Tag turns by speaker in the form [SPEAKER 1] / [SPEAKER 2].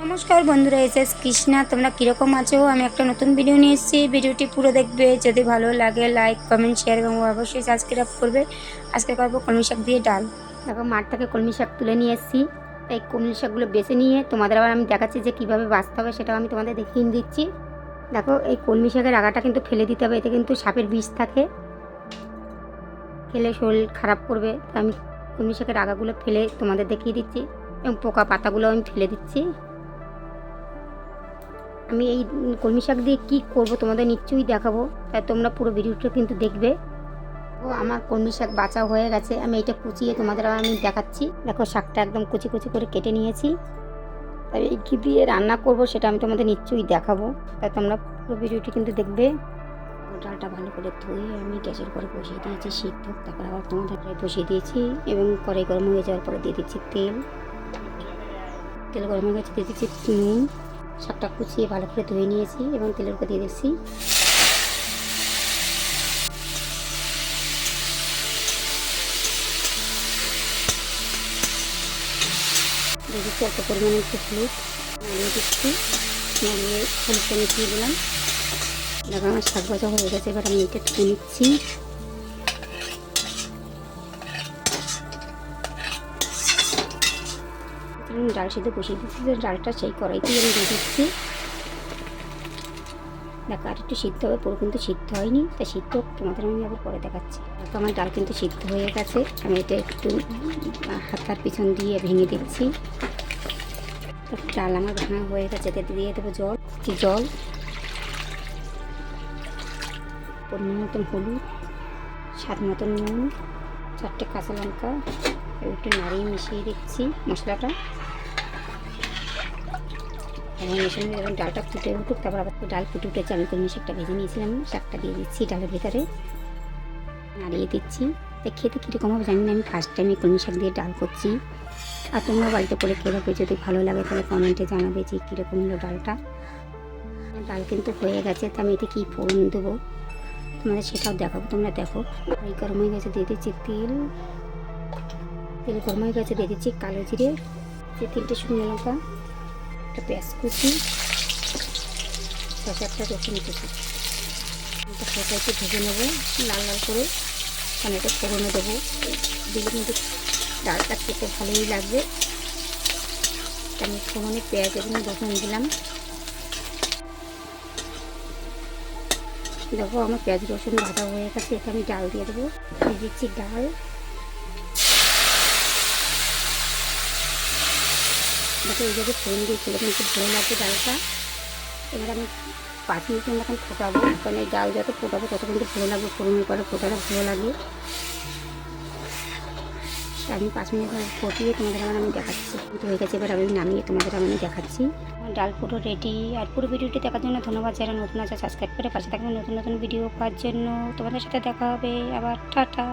[SPEAKER 1] নমস্কার বন্ধুরা, এসএস কৃষ্ণা। তোমরা কীরকম আছো? আমি একটা নতুন ভিডিও নিয়ে এসেছি। ভিডিওটি পুরো দেখবে, যদি ভালো লাগে লাইক কমেন্ট শেয়ার এবং অবশ্যই সাবস্ক্রাইব করবে। আজকে করবো কলমি শাক দিয়ে ডাল। দেখো, মাঠ থেকে কলমি শাক তুলে নিয়ে এসেছি। এই কলমি শাকগুলো বেছে নিয়ে তোমাদের আবার আমি দেখাচ্ছি যে কীভাবে বাছতে হবে, সেটাও আমি তোমাদের দেখিয়ে দিচ্ছি। দেখো, এই কলমি শাকের আগাটা কিন্তু ফেলে দিতে হবে, এতে কিন্তু সাপের বিষ থাকে, খেলে শরীর খারাপ করবে। আমি কলমি শাকের আগাগুলো ফেলে তোমাদের দেখিয়ে দিচ্ছি এবং পোকা পাতাগুলো আমি ফেলে দিচ্ছি। আমি এই কলমি শাক দিয়ে কী করবো তোমাদের নিশ্চয়ই দেখাবো, তাই তোমরা পুরো ভিডিওটা কিন্তু দেখবে। ও, আমার কলমি শাক বাছা হয়ে গেছে। আমি এটা কুচিয়ে তোমাদের আমি দেখাচ্ছি। দেখো, শাকটা একদম কুচি কুচি করে কেটে নিয়েছি। তাই এই কী দিয়ে রান্না করব সেটা আমি তোমাদের নিশ্চয়ই দেখাবো, তাই তোমরা পুরো ভিডিওটি কিন্তু দেখবে। ডালটা ভালো করে ধুয়ে আমি গ্যাসের উপরে বসিয়ে দিয়েছি সিদ্ধ। তারপর আবার তোমাদের বসিয়ে দিয়েছি এবং কড়াই গরম হয়ে যাওয়ার পরে দিয়ে দিচ্ছি তেল গরম হয়ে গেছে, দিয়ে দিচ্ছি নুন। শাকটা কুচিয়ে ভালো করে ধুয়ে নিয়েছি এবং তেলের উপর দিয়ে দিচ্ছি। দিয়ে দিচ্ছি অল্প পরিমাণে একটু হলুদ, নাড়িয়ে দিচ্ছি। নাড়িয়ে হলুদটা মিশিয়ে দিলাম। দেখো, আমার শাক ভাজা হয়ে গেছে। এবার আমি এটা তুলে নিচ্ছি। ডাল সিদ্ধ বসিয়ে দিচ্ছি, যে ডালটা সেই কড়াইতেই আমি দিয়ে দিচ্ছি। দেখো, আর একটু সিদ্ধ হবে, পুরো কিন্তু সিদ্ধ হয়নি, তাই সিদ্ধ তোমাদের আমি আবার পরে দেখাচ্ছি। দেখো, আমার ডাল কিন্তু সিদ্ধ হয়ে গেছে। আমি এটা একটু হাতার পিছন দিয়ে ভেঙে দিচ্ছি। ডাল আমার ভাঙা হয়ে গেছে, এতে দিয়ে দেবো জল, পরিমাণ মতন হলুদ, স্বাদ মতন নুন, 4টে কাঁচা লঙ্কা, একটু নাড়িয়ে মিশিয়ে দিচ্ছি মশলাটা। এবং মিশিয়ে যখন ডালটা ফুটে উঠুক, তারপর আবার ডাল ফুটে উঠেছে, আমি কলমি শাকটা ভেজে নিয়েছিলাম, শাকটা দিয়ে দিচ্ছি ডালের ভিতরে, নাড়িয়ে দিচ্ছি। তাই খেতে কীরকম হবে জানি না, আমি ফার্স্ট টাইম এই কলমি শাক দিয়ে ডাল করছি। আর তোমরা বাড়িতে করে খেয়ে, যদি ভালো লাগে তাহলে কমেন্টে জানাবে যে কীরকম হলো ডালটা। ডাল কিন্তু হয়ে গেছে, তো আমি এতে কী ফোড়ন দেবো তোমাদের সেটাও দেখাবো, তোমরা দেখো। এই গরম হয়ে গেছে, দিয়ে দিচ্ছি তেল গরম হয়ে গেছে, দিয়ে দিচ্ছি কালো জিরে, 3টে শুকনো লঙ্কা, একটা পেঁয়াজ কুচি, 6-7টা রসুন কুচি। এটা একটু ভেজে নেবো লাল লাল করে, মানে এটা ফোড়নে দেবো। দিলে কিন্তু ডালটা খেতে ভালোই লাগবে। আমি ফোড়নে পেঁয়াজ এবং রসুন দিলাম। দেখো, আমার পেঁয়াজ রসুন ভাজা হয়ে গেছে, এটা আমি ডাল দিয়ে দেবো। দিয়ে দিচ্ছি ডাল। দেখো, এই জায়গায় ফোড়ন দিয়েছিল, কিন্তু ভালো লাগবে ডালটা। এবার আমি 5 মিনিটের মতন ফোটাবো, কারণ এই ডাল যত ফোটাবো তত কিন্তু ভালো লাগবে। ফোড়নের পরে ফোটালে ভালো লাগে। আমি 5 মিনিট ফুটিয়ে তোমাদের আমি দেখাচ্ছি। হয়ে গেছে, এবার আমি নামিয়ে তোমাদের আমি দেখাচ্ছি। আমার ডাল পুরো রেডি। আর পুরো ভিডিওটি দেখার জন্য ধন্যবাদ। যারা নতুন আছে সাবস্ক্রাইব করে পাশে থাকবেন নতুন নতুন ভিডিও পাওয়ার জন্য। তোমাদের সাথে দেখা হবে আবার। টাটা।